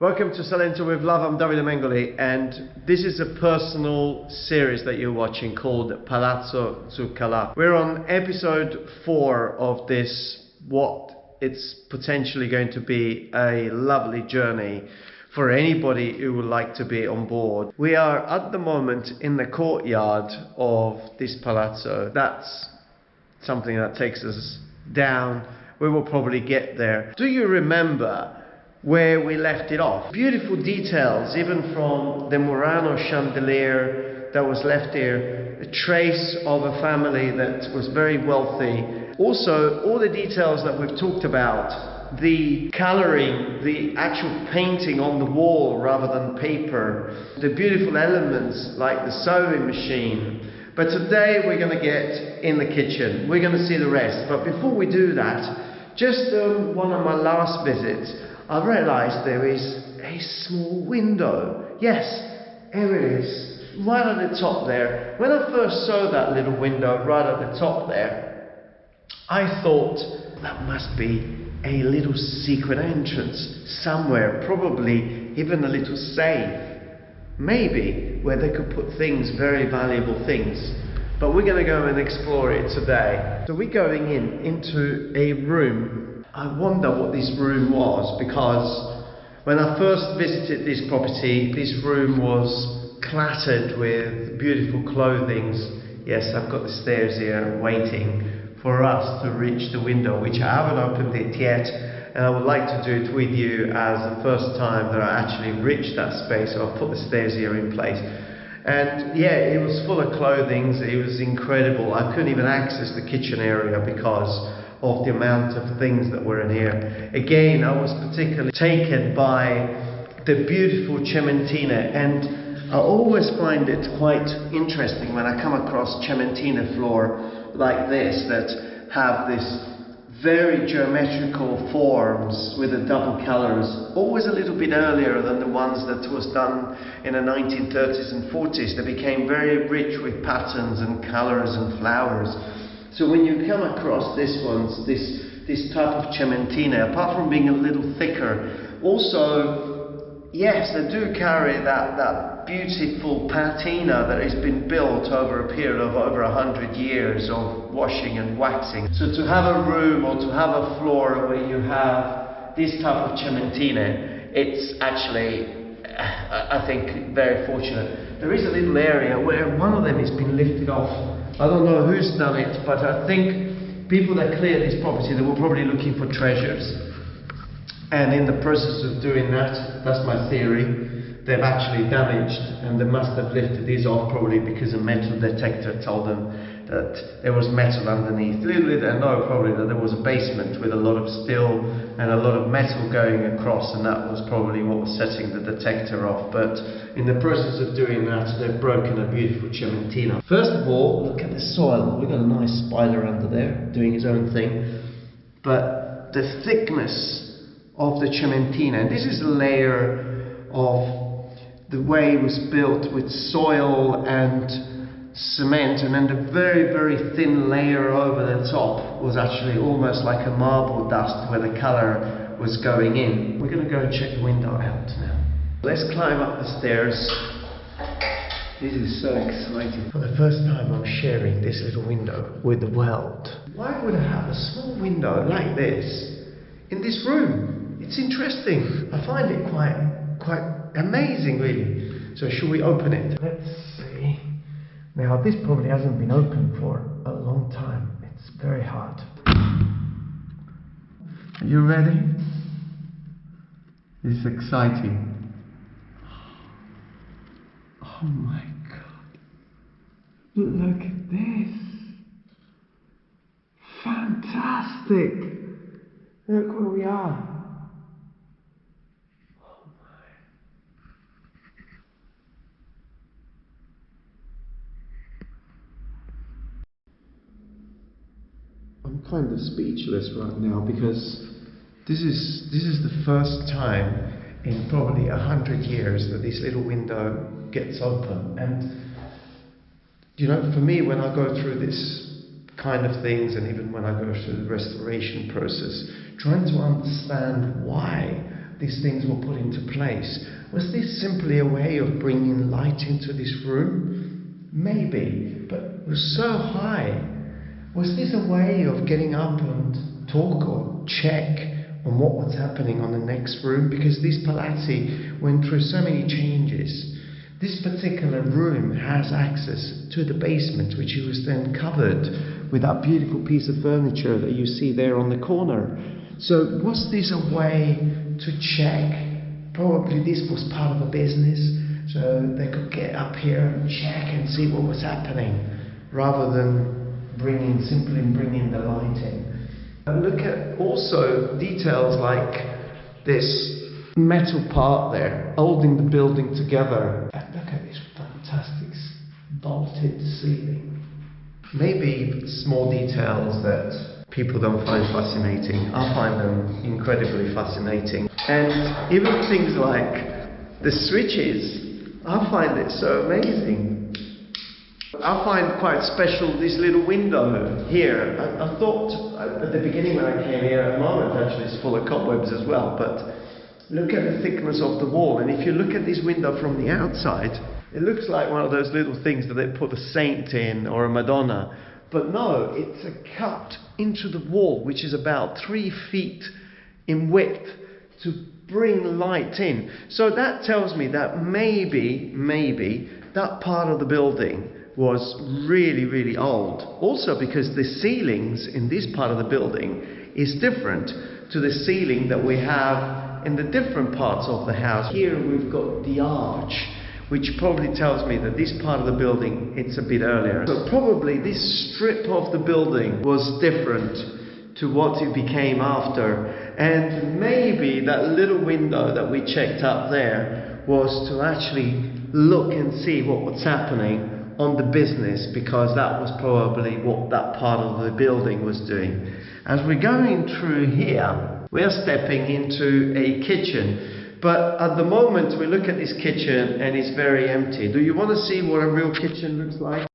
Welcome to Salento with Love. I'm Davide Mengoli, and this is a personal series that you're watching called Palazzo Zuccala. We're on episode 4 of this, what it's potentially going to be a lovely journey for anybody who would like to be on board. We are at the moment in the courtyard of this palazzo. That's something that takes us down. We will probably get there. Do you remember where we left it off? Beautiful details, even from the Murano chandelier that was left here, a trace of a family that was very wealthy. Also, all the details that we've talked about, the coloring, the actual painting on the wall rather than paper, the beautiful elements like the sewing machine. But today we're going to get in the kitchen. We're going to see the rest. But before we do that, just one of my last visits, I realized there is a small window. Yes, here it is, right at the top there. When I first saw that little window right at the top there, I thought that must be a little secret entrance somewhere, probably even a little safe, maybe where they could put things, very valuable things. But we're going to go and explore it today. So we're going into a room. I wonder what this room was, because when I first visited this property, this room was clattered with beautiful clothings. Yes, I've got the stairs here waiting for us to reach the window, which I haven't opened it yet, and I would like to do it with you as the first time that I actually reached that space. So I'll put the stairs here in place. And yeah, it was full of clothing. It was incredible. I couldn't even access the kitchen area because of the amount of things that were in here. Again, I was particularly taken by the beautiful cementina, and I always find it quite interesting when I come across cementina floor like this that have this very geometrical forms with the double colors, always a little bit earlier than the ones that was done in the 1930s and 40s. They became very rich with patterns and colors and flowers. So when you come across this type of cementina, apart from being a little thicker, also, yes, they do carry that beautiful patina that has been built over a period of over 100 years of washing and waxing. So to have a room or to have a floor where you have this type of cementina, it's actually, I think, very fortunate. There is a little area where one of them has been lifted off. I don't know who's done it, but I think people that cleared this property, they were probably looking for treasures. And in the process of doing that, that's my theory, they've actually damaged, and they must have lifted these off probably because a metal detector told them that there was metal underneath. Little did they know probably that there was a basement with a lot of steel and a lot of metal going across, and that was probably what was setting the detector off. But in the process of doing that, they've broken a beautiful cementina. First of all, look at the soil. We've got a nice spider under there doing his own thing. But the thickness of the cementina, and this is a layer of the way it was built with soil and cement, and then the very, very thin layer over the top was actually almost like a marble dust where the colour was going in. We're going to go and check the window out now. Let's climb up the stairs. This is so exciting. For the first time I'm sharing this little window with the world. Why would I have a small window like this in this room? It's interesting. I find it quite amazing, really. So should we open it? Let's see. Now this probably hasn't been open for a long time. It's very hard. Are you ready? It's exciting. Oh my God. Look at this. Fantastic. Look where we are. I'm kind of speechless right now, because this is the first time in probably 100 years that this little window gets open. And you know, for me, when I go through this kind of things, and even when I go through the restoration process, trying to understand why these things were put into place. Was this simply a way of bringing light into this room? Maybe, but it was so high. Was this a way of getting up and talk or check on what was happening on the next room? Because this palazzi went through so many changes. This particular room has access to the basement, which was then covered with that beautiful piece of furniture that you see there on the corner. So was this a way to check? Probably this was part of a business, so they could get up here and check and see what was happening, rather than simply bringing the light in. And look at also details like this metal part there, holding the building together. And look at this fantastic vaulted ceiling. Maybe small details that people don't find fascinating. I find them incredibly fascinating. And even things like the switches, I find it so amazing. I find quite special this little window here. I thought at the beginning when I came here, at the moment actually it's full of cobwebs as well, but look at the thickness of the wall, and if you look at this window from the outside, it looks like one of those little things that they put a saint in or a Madonna. But no, it's a cut into the wall, which is about 3 feet in width to bring light in. So that tells me that maybe that part of the building was really, really old. Also because the ceilings in this part of the building is different to the ceiling that we have in the different parts of the house. Here we've got the arch, which probably tells me that this part of the building, it's a bit earlier. So probably this strip of the building was different to what it became after. And maybe that little window that we checked up there was to actually look and see what was happening on the business, because that was probably what that part of the building was doing. As we're going through here, we are stepping into a kitchen, but at the moment we look at this kitchen and it's very empty. Do you want to see what a real kitchen looks like?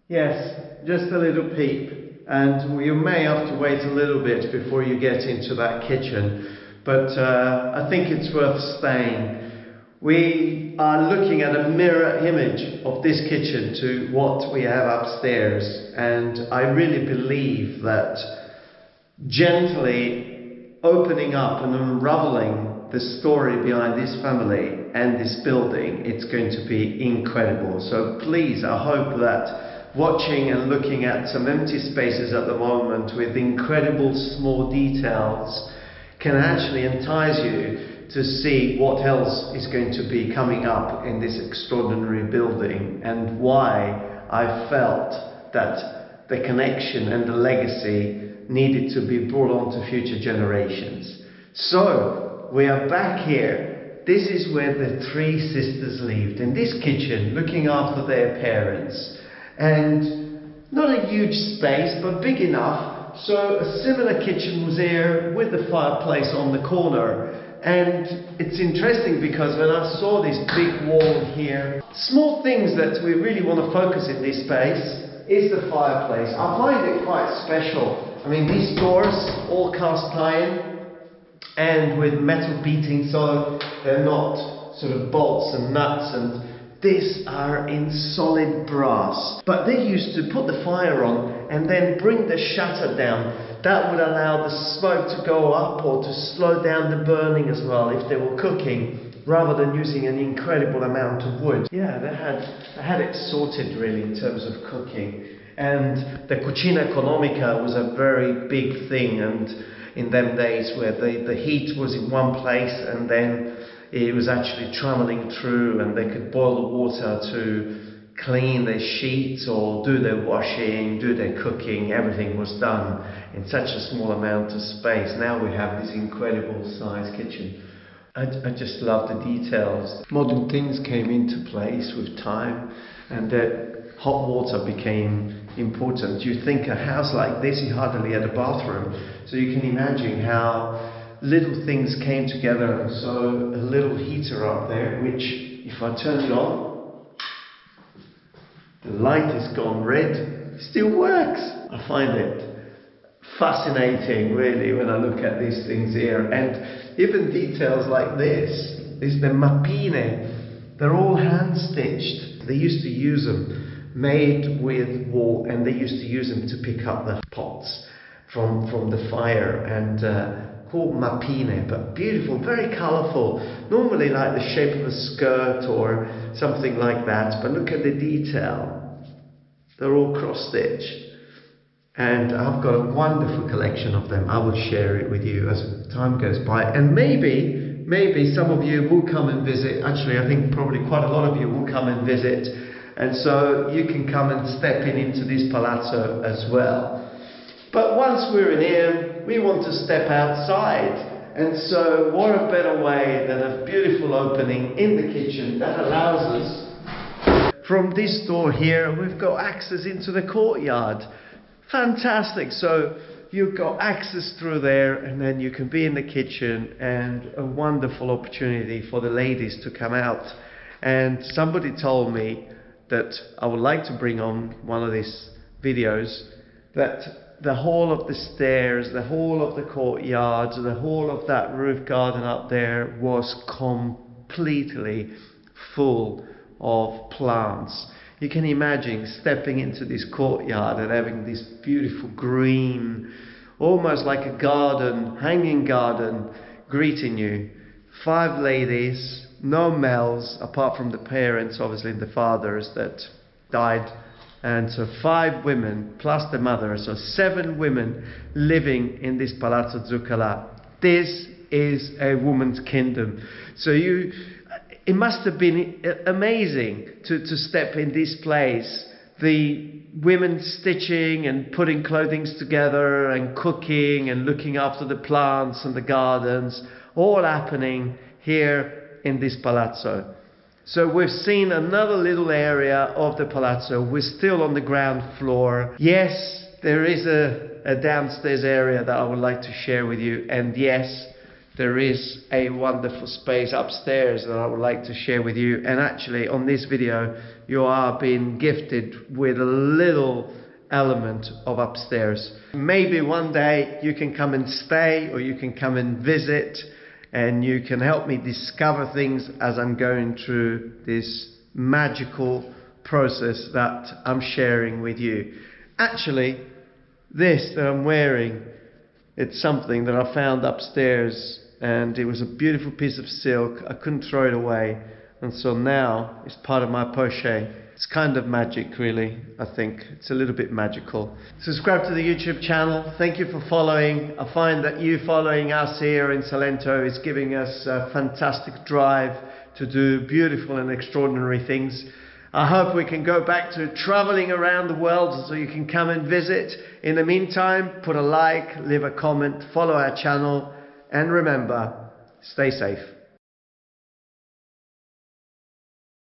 Yes, just a little peep, and you may have to wait a little bit before you get into that kitchen, but I think it's worth staying. We are looking at a mirror image of this kitchen to what we have upstairs, and I really believe that gently opening up and unraveling the story behind this family and this building, it's going to be incredible. So please, I hope that watching and looking at some empty spaces at the moment with incredible small details can actually entice you to see what else is going to be coming up in this extraordinary building, and why I felt that the connection and the legacy needed to be brought on to future generations. So we are back here. This is where the 3 sisters lived, in this kitchen, looking after their parents. And not a huge space, but big enough, so a similar kitchen was here with the fireplace on the corner. And it's interesting because when I saw this big wall here, small things that we really want to focus in this space is the fireplace. I find it quite special. I mean, these doors all cast iron and with metal beating, so they're not sort of bolts and nuts, and these are in solid brass. But they used to put the fire on and then bring the shutter down. That would allow the smoke to go up, or to slow down the burning as well if they were cooking, rather than using an incredible amount of wood. Yeah, they had it sorted really in terms of cooking. And the cucina economica was a very big thing, and in them days where the heat was in one place and then it was actually trundling through, and they could boil the water to clean their sheets or do their washing, do their cooking. Everything was done in such a small amount of space. Now we have this incredible sized kitchen. I just love the details. Modern things came into place with time, and that hot water became important. You think a house like this, you hardly had a bathroom, so you can imagine how little things came together. So a little heater up there, which if I turn it on, the light has gone red, it still works. I find it fascinating really when I look at these things here, and even details like this is the mappine. They're all hand stitched. They used to use them, made with wool, and they used to use them to pick up the pots from the fire, and called mappine, but beautiful, very colourful, normally like the shape of a skirt or something like that, but look at the detail. They're all cross-stitched, and I've got a wonderful collection of them. I will share it with you as time goes by, and maybe some of you will come and visit. Actually, I think probably quite a lot of you will come and visit, and so you can come and step into this palazzo as well. But once we're in here, we want to step outside, and so what a better way than a beautiful opening in the kitchen that allows us, from this door here, we've got access into the courtyard. Fantastic. So you've got access through there, and then you can be in the kitchen, and a wonderful opportunity for the ladies to come out. And somebody told me that I would like to bring on one of these videos, that the whole of the stairs, the whole of the courtyard, the whole of that roof garden up there was completely full of plants. You can imagine stepping into this courtyard and having this beautiful green, almost like a garden, hanging garden, greeting you. 5 ladies, no males, apart from the parents, obviously the fathers that died. And so 5 women plus the mother, so 7 women living in this Palazzo Zuccala. This is a woman's kingdom. So it must have been amazing to step in this place. The women stitching and putting clothing together and cooking and looking after the plants and the gardens, all happening here in this palazzo. So we've seen another little area of the palazzo. We're still on the ground floor. Yes, there is a downstairs area that I would like to share with you. And yes, there is a wonderful space upstairs that I would like to share with you. And actually on this video, you are being gifted with a little element of upstairs. Maybe one day you can come and stay, or you can come and visit, and you can help me discover things as I'm going through this magical process that I'm sharing with you. Actually, this that I'm wearing, it's something that I found upstairs, and it was a beautiful piece of silk. I couldn't throw it away, and so now it's part of my poche. It's kind of magic, really. I think it's a little bit magical. Subscribe to the YouTube channel. Thank you for following. I find that you following us here in Salento is giving us a fantastic drive to do beautiful and extraordinary things. I hope we can go back to traveling around the world so you can come and visit. In the meantime, put a like, leave a comment, follow our channel, and remember, stay safe.